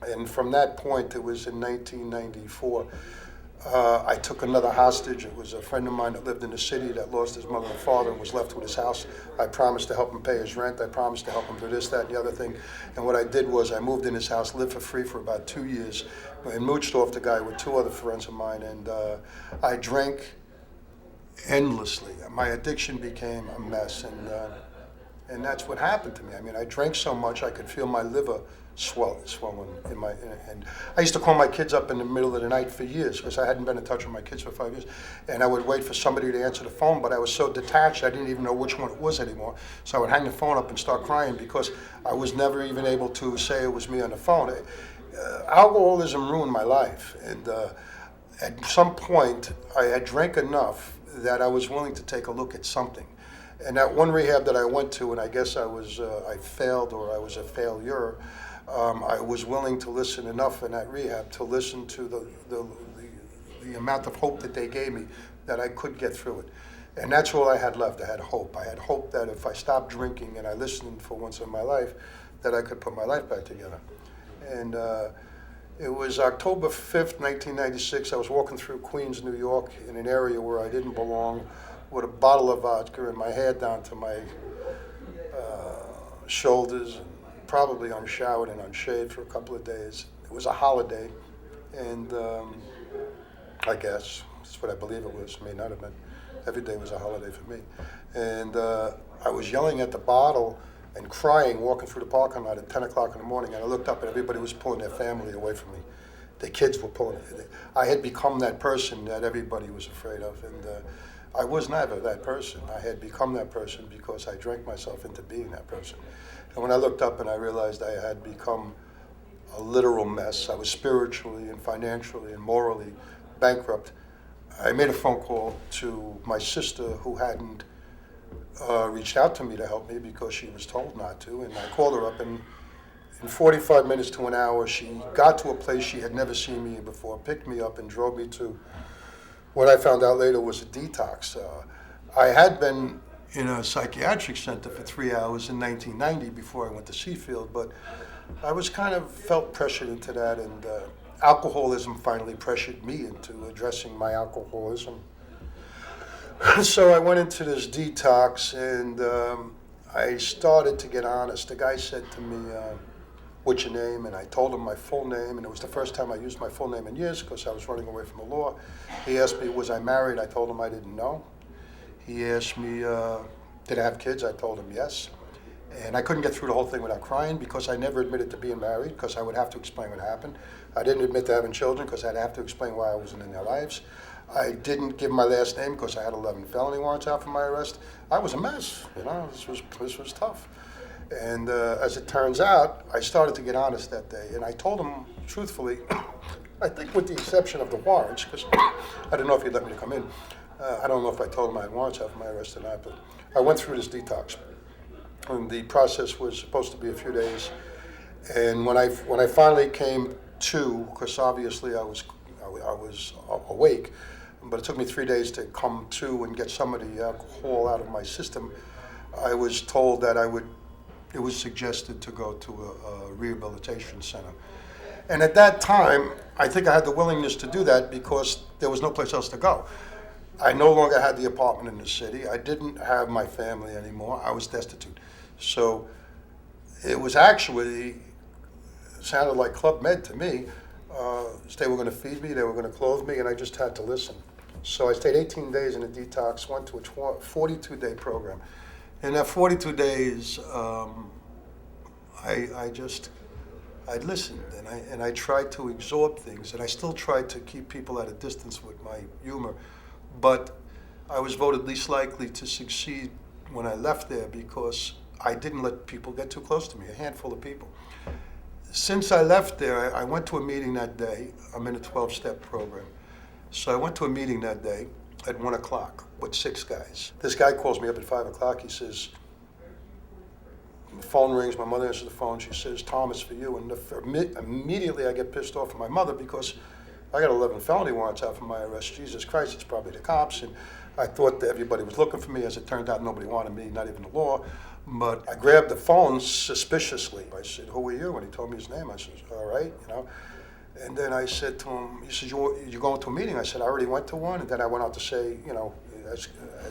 And from that point, it was in 1994, I took another hostage. It was a friend of mine that lived in the city that lost his mother and father and was left with his house. I promised to help him pay his rent. I promised to help him do this, that, and the other thing. And what I did was I moved in his house, lived for free for about 2 years, and mooched off the guy with two other friends of mine. And I drank endlessly. My addiction became a mess, and that's what happened to me. I mean, I drank so much I could feel my liver swollen in my, and I used to call my kids up in the middle of the night for years because I hadn't been in touch with my kids for 5 years, and I would wait for somebody to answer the phone, but I was so detached I didn't even know which one it was anymore. So I would hang the phone up and start crying because I was never even able to say it was me on the phone. Alcoholism ruined my life, and at some point I had drank enough that I was willing to take a look at something. And that one rehab that I went to, and I guess I failed or I was a failure, I was willing to listen enough in that rehab to listen to the amount of hope that they gave me that I could get through it. And that's all I had left. I had hope. I had hope that if I stopped drinking and I listened for once in my life, that I could put my life back together. And it was October 5th, 1996. I was walking through Queens, New York, in an area where I didn't belong, with a bottle of vodka and my hair down to my shoulders, and probably unshowered and unshaved for a couple of days. It was a holiday, and I guess that's what I believe it was. It may not have been. Every day was a holiday for me. And I was yelling at the bottle and crying, walking through the parking lot at 10 o'clock in the morning, and I looked up and everybody was pulling their family away from me. The kids were pulling it. I had become that person that everybody was afraid of, and I was never that person. I had become that person because I drank myself into being that person. And when I looked up and I realized I had become a literal mess, I was spiritually and financially and morally bankrupt, I made a phone call to my sister who hadn't reached out to me to help me because she was told not to. And I called her up, and in 45 minutes to an hour, she got to a place she had never seen me before, picked me up and drove me to what I found out later was a detox. I had been in a psychiatric center for 3 hours in 1990 before I went to Seafield, but I was kind of felt pressured into that, and alcoholism finally pressured me into addressing my alcoholism. So I went into this detox, and I started to get honest. The guy said to me, what's your name? And I told him my full name, and it was the first time I used my full name in years because I was running away from the law. He asked me, was I married? I told him I didn't know. He asked me, did I have kids? I told him yes. And I couldn't get through the whole thing without crying because I never admitted to being married because I would have to explain what happened. I didn't admit to having children because I'd have to explain why I wasn't in their lives. I didn't give my last name because I had 11 felony warrants out for my arrest. I was a mess, this was tough. And as it turns out, I started to get honest that day. And I told him, truthfully, I think with the exception of the warrants, because I don't know if he'd let me to come in. I don't know if I told him I had warrants out for my arrest or not, but I went through this detox. And the process was supposed to be a few days. And when I finally came to, because obviously I was awake, but it took me 3 days to come to and get some of the alcohol out of my system, I was told that it was suggested to go to a rehabilitation center. And at that time, I think I had the willingness to do that because there was no place else to go. I no longer had the apartment in the city. I didn't have my family anymore. I was destitute. So it was actually, sounded like Club Med to me. They were going to feed me, they were going to clothe me, and I just had to listen. So I stayed 18 days in a detox, went to a 42-day program. In that 42 days, I listened and I tried to absorb things, and I still tried to keep people at a distance with my humor. But I was voted least likely to succeed when I left there because I didn't let people get too close to me, a handful of people. Since I left there, I went to a meeting that day. I'm in a 12-step program. So I went to a meeting that day at 1 o'clock with 6 guys. This guy calls me up at 5 o'clock. He says, the phone rings, my mother answers the phone. She says, Tom, it's for you. And immediately I get pissed off at my mother because I got 11 felony warrants out for my arrest. Jesus Christ, it's probably the cops. And I thought that everybody was looking for me. As it turned out, nobody wanted me, not even the law. But I grabbed the phone suspiciously. I said, "Who are you?" And he told me his name. I said, "All right, you know." And then I said to him, he said, "You going to a meeting?" I said, "I already went to one." And then I went out to say, you know, as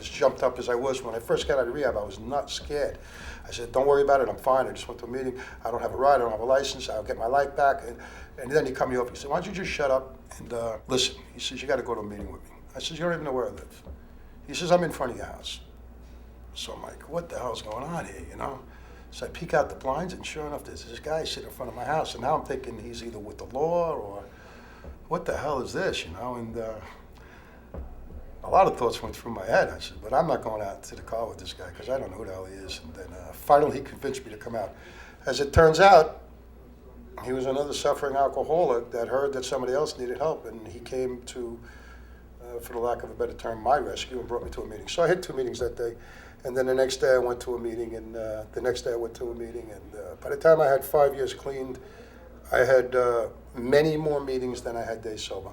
jumped up as I was when I first got out of rehab, I was not scared. I said, "Don't worry about it. I'm fine. I just went to a meeting. I don't have a ride. I don't have a license. I'll get my life back." And then he cut me off. He said, "Why don't you just shut up and listen?" He says, "You got to go to a meeting with me." I said, "You don't even know where I live." He says, "I'm in front of your house." So I'm like, what the hell's going on here, you know? So I peek out the blinds, and sure enough, there's this guy sitting in front of my house. And now I'm thinking he's either with the law or what the hell is this, you know? And a lot of thoughts went through my head. I said, but I'm not going out to the car with this guy because I don't know who the hell he is. And then finally he convinced me to come out. As it turns out, he was another suffering alcoholic that heard that somebody else needed help, and he came to, for the lack of a better term, my rescue and brought me to a meeting. So I had 2 meetings that day. And then the next day I went to a meeting, and the next day I went to a meeting. And by the time I had 5 years cleaned, I had many more meetings than I had days sober.